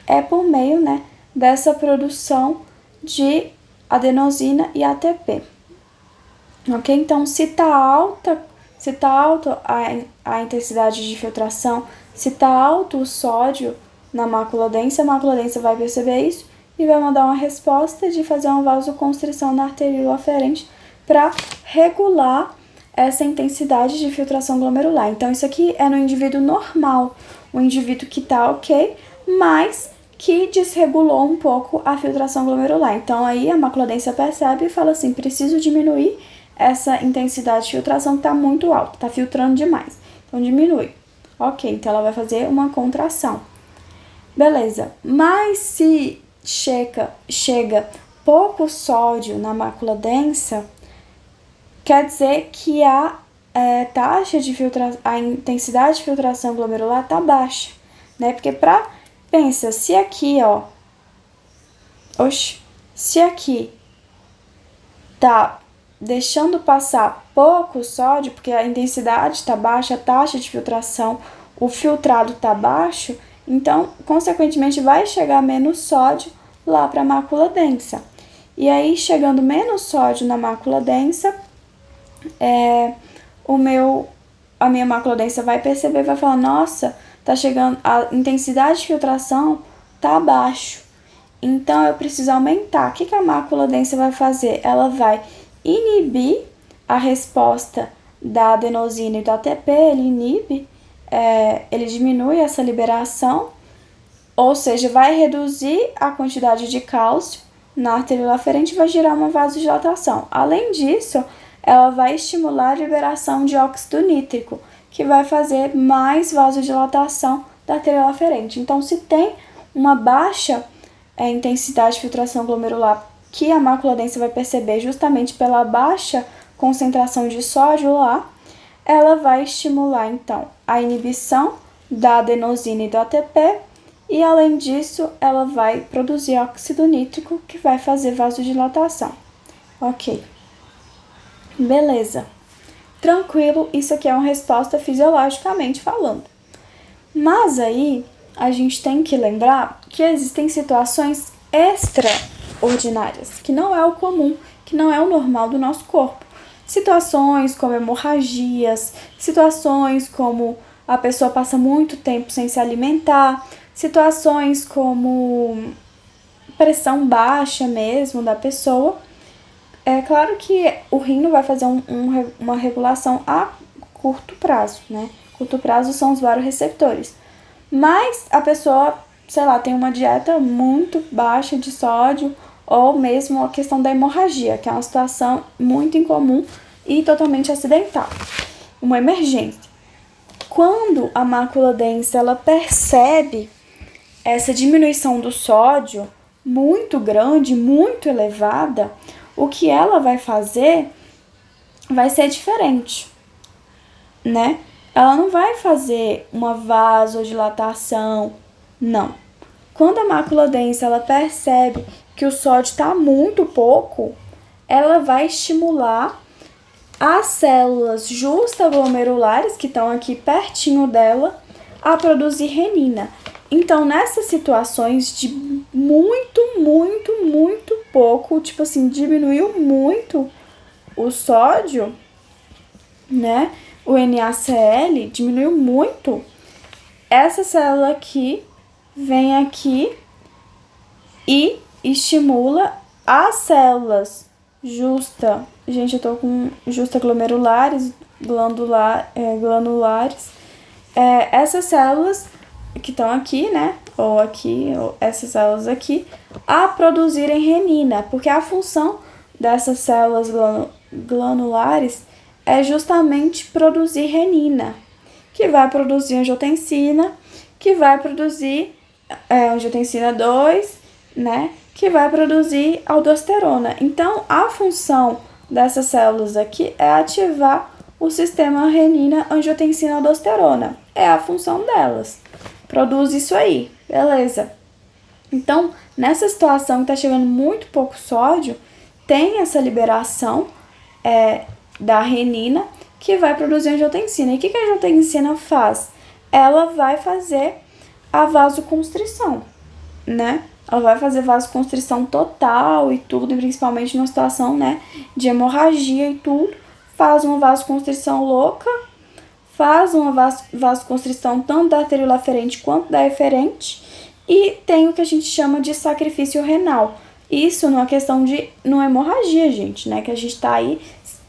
A: é por meio, né, dessa produção de adenosina e ATP. Ok? Então, se tá alta a intensidade de filtração, se tá alto o sódio na mácula densa, a mácula densa vai perceber isso e vai mandar uma resposta de fazer uma vasoconstrição na arteríola aferente para regular essa intensidade de filtração glomerular. Então, isso aqui é no indivíduo normal, o indivíduo que tá ok, mas que desregulou um pouco a filtração glomerular. Então, aí a mácula densa percebe e fala assim, preciso diminuir essa intensidade de filtração que tá muito alta, tá filtrando demais. Então, diminui. Ok, então ela vai fazer uma contração. Beleza, mas se chega pouco sódio na mácula densa, quer dizer que a taxa de filtração, a intensidade de filtração glomerular tá baixa, né? Porque pensa, se aqui, ó, se aqui tá deixando passar pouco sódio, porque a intensidade está baixa, a taxa de filtração, o filtrado está baixo, então, consequentemente, vai chegar menos sódio lá para a mácula densa. E aí, chegando menos sódio na mácula densa, a minha mácula densa vai perceber, vai falar, nossa, tá chegando, a intensidade de filtração tá abaixo. Então, eu preciso aumentar. O que a mácula densa vai fazer? Ela vai inibir a resposta da adenosina e do ATP, ele diminui essa liberação, ou seja, vai reduzir a quantidade de cálcio na arteríola aferente e vai gerar uma vasodilatação. Além disso, ela vai estimular a liberação de óxido nítrico, que vai fazer mais vasodilatação da arteríola aferente. Então, se tem uma baixa intensidade de filtração glomerular, que a mácula densa vai perceber justamente pela baixa concentração de sódio lá, ela vai estimular, então, a inibição da adenosina e do ATP e, além disso, ela vai produzir óxido nítrico, que vai fazer vasodilatação. Ok. Beleza. Tranquilo, isso aqui é uma resposta fisiologicamente falando. Mas aí, a gente tem que lembrar que existem situações extraordinárias, que não é o comum, que não é o normal do nosso corpo. Situações como hemorragias, situações como a pessoa passa muito tempo sem se alimentar, situações como pressão baixa mesmo da pessoa. É claro que o rim não vai fazer uma regulação a curto prazo, né? Curto prazo são os vasoreceptores. Mas a pessoa, sei lá, tem uma dieta muito baixa de sódio ou mesmo a questão da hemorragia, que é uma situação muito incomum e totalmente acidental. Uma emergência. Quando a mácula densa ela percebe essa diminuição do sódio muito grande, muito elevada, o que ela vai fazer vai ser diferente, né? Ela não vai fazer uma vasodilatação, não. Quando a mácula densa ela percebe que o sódio está muito pouco, ela vai estimular as células justaglomerulares, que estão aqui pertinho dela, a produzir renina. Então, nessas situações de muito pouco, tipo assim, diminuiu muito o sódio, né? O NaCl diminuiu muito. Essa célula aqui vem aqui e estimula as células Gente, eu tô com justaglomerulares, glanulares. Essas células que estão aqui, né? Ou aqui, ou essas células aqui, a produzirem renina, porque a função dessas células glanulares é justamente produzir renina, que vai produzir angiotensina, que vai produzir angiotensina 2, né? Que vai produzir aldosterona. Então, a função dessas células aqui é ativar o sistema renina-angiotensina-aldosterona. É a função delas. Produz isso aí, beleza. Então, nessa situação que está chegando muito pouco sódio, tem essa liberação da renina que vai produzir angiotensina. E o que a angiotensina faz? Ela vai fazer a vasoconstrição, né? Ela vai fazer vasoconstrição total e tudo, e principalmente numa situação, né, de hemorragia e tudo. Faz uma vasoconstrição louca, faz uma vasoconstrição tanto da arteríola aferente quanto da eferente, e tem o que a gente chama de sacrifício renal. Isso numa questão de numa hemorragia, gente, né, que a gente tá aí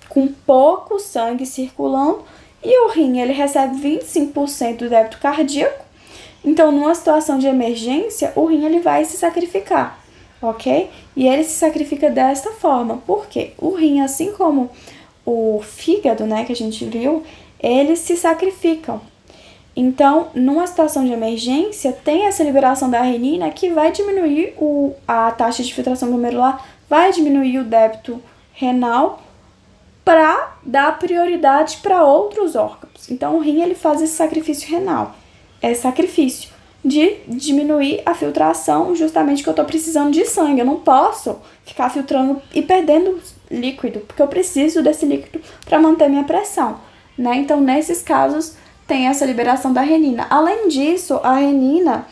A: com pouco sangue circulando, e o rim, ele recebe 25% do débito cardíaco. Então, numa situação de emergência, o rim ele vai se sacrificar, ok? E ele se sacrifica desta forma. Por quê? O rim, assim como o fígado, né, que a gente viu, eles se sacrificam. Então, numa situação de emergência, tem essa liberação da renina que vai diminuir a taxa de filtração glomerular, vai diminuir o débito renal para dar prioridade para outros órgãos. Então, o rim ele faz esse sacrifício renal. É sacrifício de diminuir a filtração, justamente que eu tô precisando de sangue. Eu não posso ficar filtrando e perdendo líquido, porque eu preciso desse líquido para manter minha pressão, né? Então, nesses casos, tem essa liberação da renina. Além disso, a renina,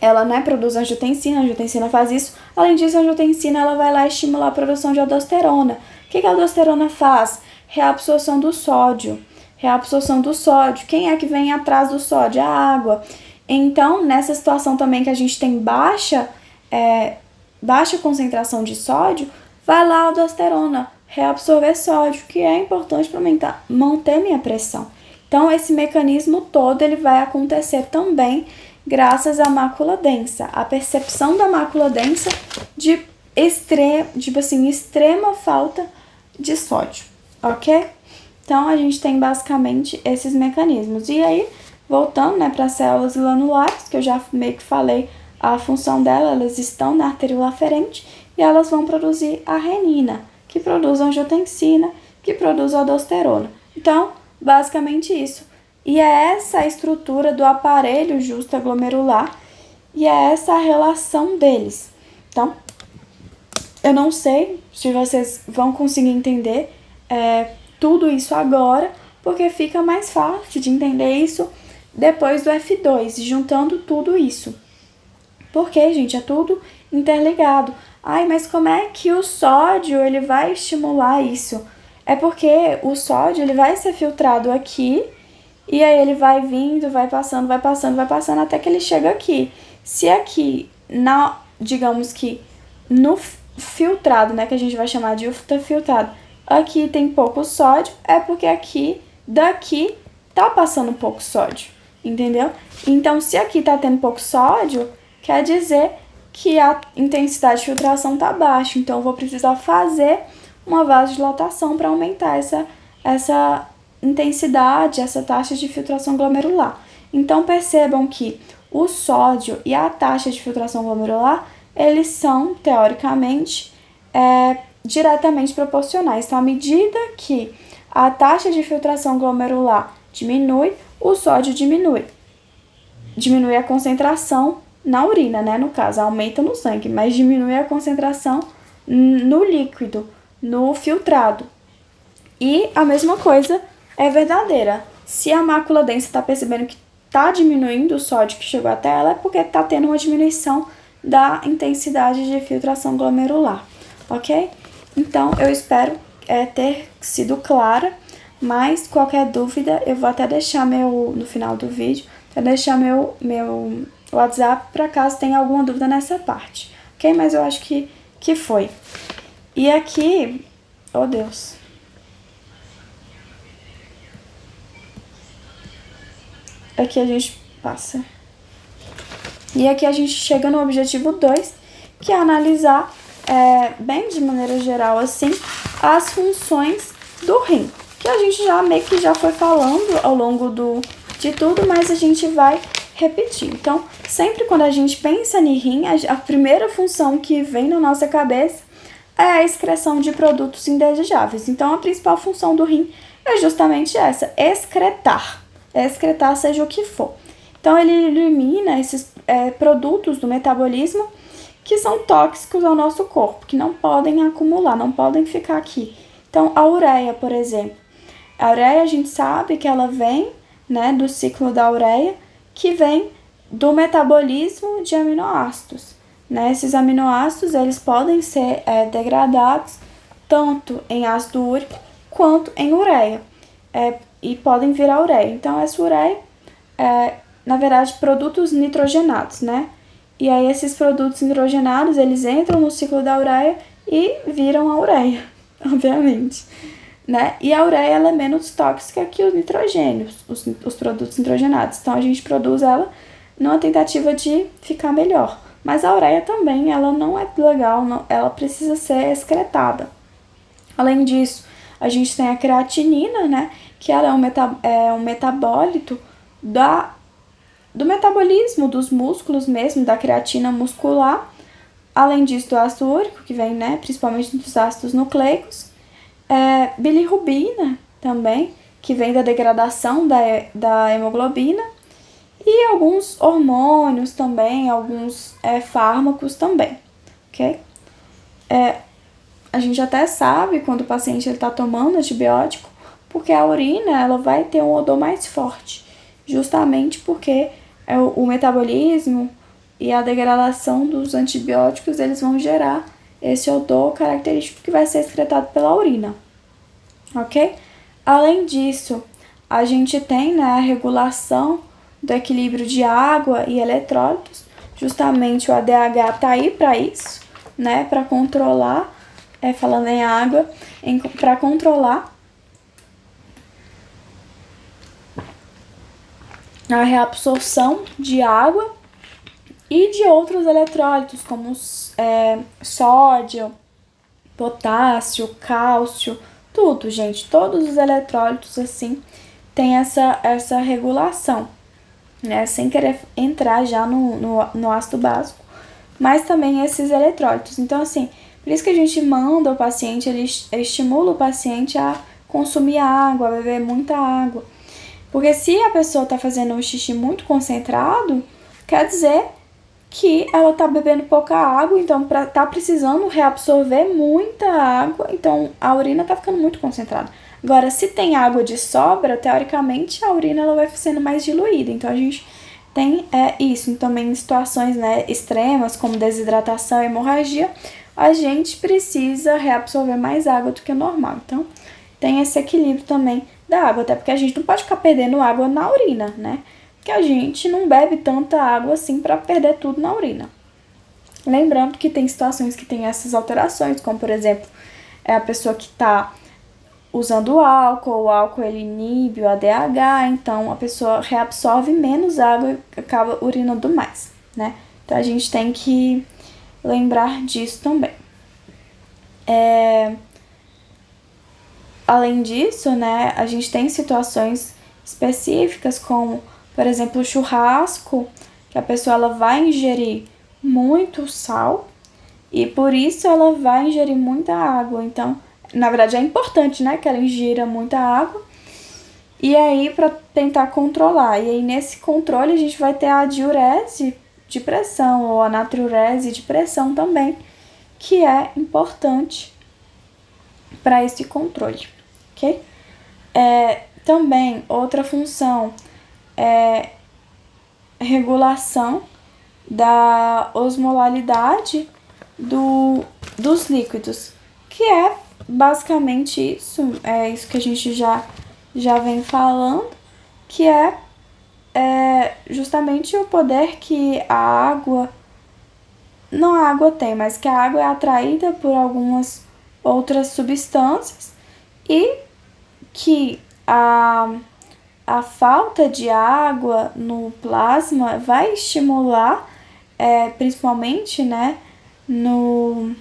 A: ela, né, produz angiotensina, a angiotensina faz isso. Além disso, a angiotensina, ela vai lá estimular a produção de aldosterona. O que a aldosterona faz? Reabsorção do sódio. Reabsorção do sódio. Quem é que vem atrás do sódio? A água. Então, nessa situação também que a gente tem baixa concentração de sódio, vai lá a aldosterona reabsorver sódio, que é importante para manter minha pressão. Então, esse mecanismo todo ele vai acontecer também graças à mácula densa. A percepção da mácula densa de extrema falta de sódio, ok? Então, a gente tem basicamente esses mecanismos. E aí, voltando, né, para as células glanulares, que eu já meio que falei a função delas, elas estão na arteríola aferente e elas vão produzir a renina, que produz a angiotensina, que produz a aldosterona. Então, basicamente isso. E é essa a estrutura do aparelho justaglomerular e é essa a relação deles. Então, eu não sei se vocês vão conseguir entender tudo isso agora, porque fica mais fácil de entender isso depois do F2, juntando tudo isso. Porque, gente, é tudo interligado. Ai, mas como é que o sódio ele vai estimular isso? É porque o sódio ele vai ser filtrado aqui e aí ele vai vindo, vai passando, vai passando, vai passando até que ele chega aqui. Se aqui, digamos que no filtrado, né, que a gente vai chamar de ultrafiltrado, aqui tem pouco sódio, é porque daqui tá passando pouco sódio, entendeu? Então, se aqui tá tendo pouco sódio, quer dizer que a intensidade de filtração tá baixa. Então, eu vou precisar fazer uma vasodilatação para aumentar essa intensidade, essa taxa de filtração glomerular. Então, percebam que o sódio e a taxa de filtração glomerular, eles são, teoricamente, diretamente proporcionais. Então, à medida que a taxa de filtração glomerular diminui, o sódio diminui. Diminui a concentração na urina, né? No caso, aumenta no sangue, mas diminui a concentração no líquido, no filtrado. E a mesma coisa é verdadeira. Se a mácula densa está percebendo que está diminuindo o sódio que chegou até ela, é porque está tendo uma diminuição da intensidade de filtração glomerular, ok? Então, eu espero ter sido clara, mas qualquer dúvida, eu vou até deixar no final do vídeo, vou deixar meu WhatsApp para caso tenha alguma dúvida nessa parte, ok? Mas eu acho que foi. E aqui, oh Deus. Aqui a gente passa. E aqui a gente chega no objetivo 2, que é analisar, bem de maneira geral assim, as funções do rim. Que a gente meio que já foi falando ao longo de tudo, mas a gente vai repetir. Então, sempre quando a gente pensa em rim, a primeira função que vem na nossa cabeça é a excreção de produtos indesejáveis. Então, a principal função do rim é justamente essa, excretar. Excretar seja o que for. Então, ele elimina esses produtos do metabolismo que são tóxicos ao nosso corpo, que não podem acumular, não podem ficar aqui. Então, a ureia, por exemplo. A ureia, a gente sabe que ela vem, né, do ciclo da ureia, que vem do metabolismo de aminoácidos. Né? Esses aminoácidos, eles podem ser degradados tanto em ácido úrico quanto em ureia. E podem virar ureia. Então, essa ureia na verdade, produtos nitrogenados, né? E aí, esses produtos nitrogenados, eles entram no ciclo da ureia e viram a ureia, obviamente, né? E a ureia, ela é menos tóxica que os nitrogênios, os produtos nitrogenados. Então, a gente produz ela numa tentativa de ficar melhor. Mas a ureia também, ela não é legal, ela precisa ser excretada. Além disso, a gente tem a creatinina, né? Que ela é um metabólito do metabolismo dos músculos mesmo, da creatina muscular. Além disso, do ácido úrico, que vem, né, principalmente dos ácidos nucleicos. Bilirrubina também, que vem da degradação da hemoglobina. E alguns hormônios também, alguns fármacos também, ok? A gente até sabe quando o paciente está tomando antibiótico, porque a urina ela vai ter um odor mais forte, justamente porque o metabolismo e a degradação dos antibióticos, eles vão gerar esse odor característico que vai ser excretado pela urina, ok? Além disso, a gente tem, né, a regulação do equilíbrio de água e eletrólitos, justamente o ADH tá aí para isso, né, para controlar, falando em água, para controlar a reabsorção de água e de outros eletrólitos, como sódio, potássio, cálcio, tudo, gente. Todos os eletrólitos, assim, tem essa regulação, né? Sem querer entrar já no ácido básico, mas também esses eletrólitos. Então, assim, por isso que a gente manda o paciente, ele estimula o paciente a consumir água, a beber muita água. Porque se a pessoa está fazendo um xixi muito concentrado, quer dizer que ela tá bebendo pouca água, então tá precisando reabsorver muita água, então a urina tá ficando muito concentrada. Agora, se tem água de sobra, teoricamente a urina ela vai sendo mais diluída, então a gente tem isso. Então, também em situações, né, extremas, como desidratação e hemorragia, a gente precisa reabsorver mais água do que o normal. Então, tem esse equilíbrio também da água, até porque a gente não pode ficar perdendo água na urina, né? Porque a gente não bebe tanta água assim para perder tudo na urina. Lembrando que tem situações que tem essas alterações, como por exemplo, a pessoa que está usando álcool, o álcool ele inibe o ADH, então a pessoa reabsorve menos água e acaba urinando mais, né? Então a gente tem que lembrar disso também. Além disso, né, a gente tem situações específicas como, por exemplo, o churrasco, que a pessoa ela vai ingerir muito sal e por isso ela vai ingerir muita água. Então, na verdade é importante, né, que ela ingira muita água. E aí para tentar controlar. E aí nesse controle a gente vai ter a diurese de pressão ou a natriurese de pressão também, que é importante para esse controle, ok? Também outra função é regulação da osmolaridade dos líquidos, que é basicamente isso, é isso que a gente já vem falando, que é justamente o poder que a água, não a água tem, mas que a água é atraída por algumas outras substâncias e que a falta de água no plasma vai estimular, principalmente, né, no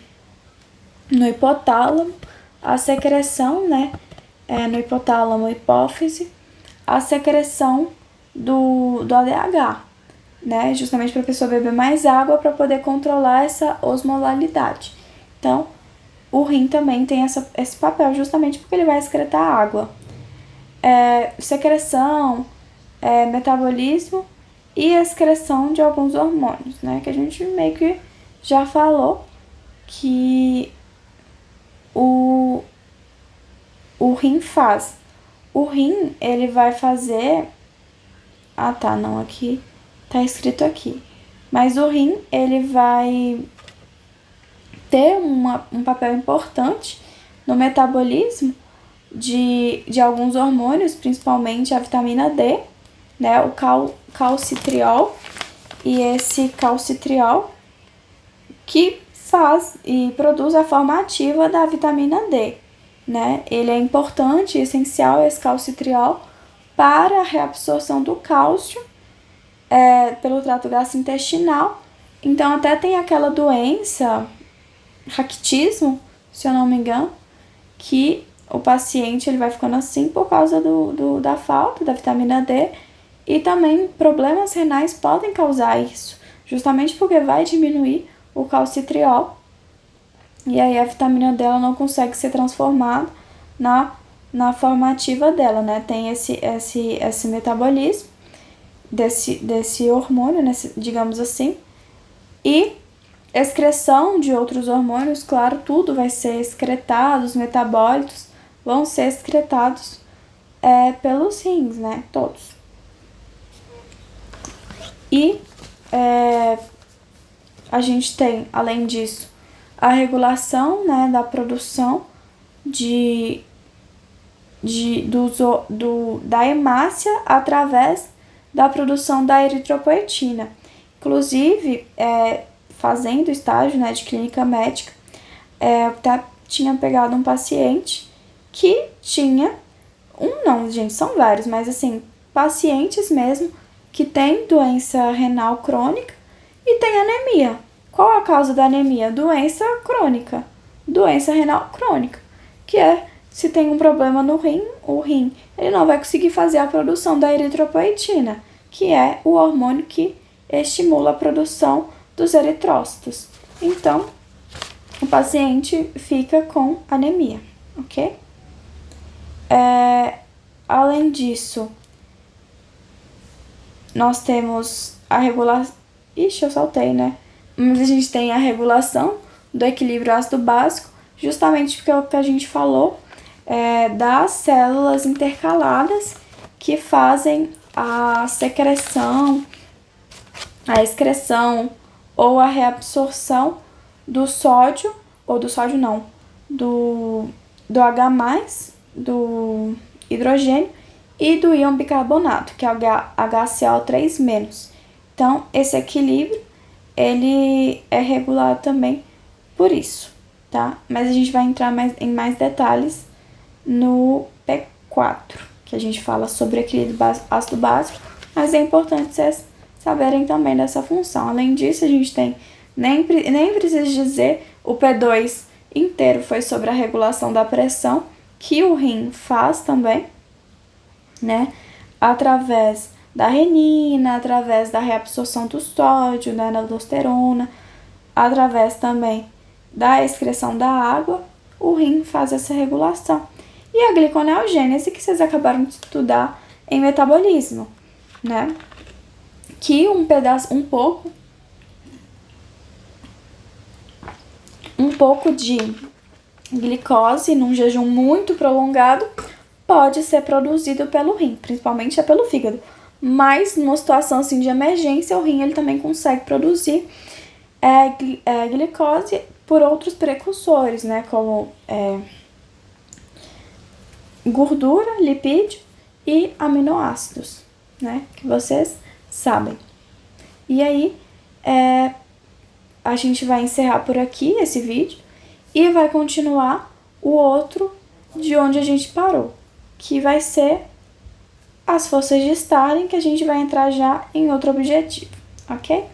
A: hipotálamo, a secreção, né, no hipotálamo hipófise, a secreção do ADH, né, justamente para a pessoa beber mais água para poder controlar essa osmolaridade. Então, o rim também tem esse papel justamente porque ele vai excretar água. Secreção, metabolismo e excreção de alguns hormônios, né? Que a gente meio que já falou que o rim faz. O rim, ele vai fazer... Ah, tá, não, aqui tá escrito aqui. Mas o rim, ele vai ter um papel importante no metabolismo de alguns hormônios, principalmente a vitamina D, né, o calcitriol, e esse calcitriol que faz e produz a forma ativa da vitamina D, né? Ele é importante e essencial, esse calcitriol, para a reabsorção do cálcio pelo trato gastrointestinal. Então até tem aquela doença, raquitismo, se eu não me engano, que o paciente ele vai ficando assim por causa da falta da vitamina D, e também problemas renais podem causar isso, justamente porque vai diminuir o calcitriol e aí a vitamina D ela não consegue ser transformada na forma ativa dela, né? Tem esse metabolismo desse hormônio, né? Digamos assim, e excreção de outros hormônios, claro, tudo vai ser excretado, os metabólitos vão ser excretados pelos rins, né? Todos. E a gente tem, além disso, a regulação, né, da produção da hemácia através da produção da eritropoetina. Inclusive, fazendo estágio, né, de clínica médica, até tinha pegado um paciente que tinha não, gente, são vários, mas assim, pacientes mesmo que têm doença renal crônica e tem anemia. Qual a causa da anemia? Doença crônica, doença renal crônica, que se tem um problema no rim, o rim ele não vai conseguir fazer a produção da eritropoetina, que é o hormônio que estimula a produção dos eritrócitos. Então, o paciente fica com anemia, ok? Além disso, nós temos a regulação, Ixi, eu saltei, né? Mas a gente tem a regulação do equilíbrio ácido básico, justamente porque é o que a gente falou, das células intercaladas que fazem a secreção, a excreção ou a reabsorção do sódio, ou do sódio não, do H+, do hidrogênio e do íon bicarbonato, que é o HCl3-. Então, esse equilíbrio, ele é regulado também por isso, tá? Mas a gente vai entrar em mais detalhes no P4, que a gente fala sobre equilíbrio ácido básico, mas é importante vocês saberem também dessa função. Além disso, a gente tem, nem precisa dizer, o P2 inteiro foi sobre a regulação da pressão, que o rim faz também, né? Através da renina, através da reabsorção do sódio, da aldosterona, através também da excreção da água, o rim faz essa regulação. E a gliconeogênese, que vocês acabaram de estudar em metabolismo, né? Que um pouco de glicose num jejum muito prolongado pode ser produzido pelo rim, principalmente pelo fígado. Mas numa situação assim de emergência, o rim ele também consegue produzir glicose por outros precursores, né? Como gordura, lipídio e aminoácidos, né? Que vocês sabem. E aí, a gente vai encerrar por aqui esse vídeo e vai continuar o outro de onde a gente parou, que vai ser as forças de Stalin, que a gente vai entrar já em outro objetivo, ok?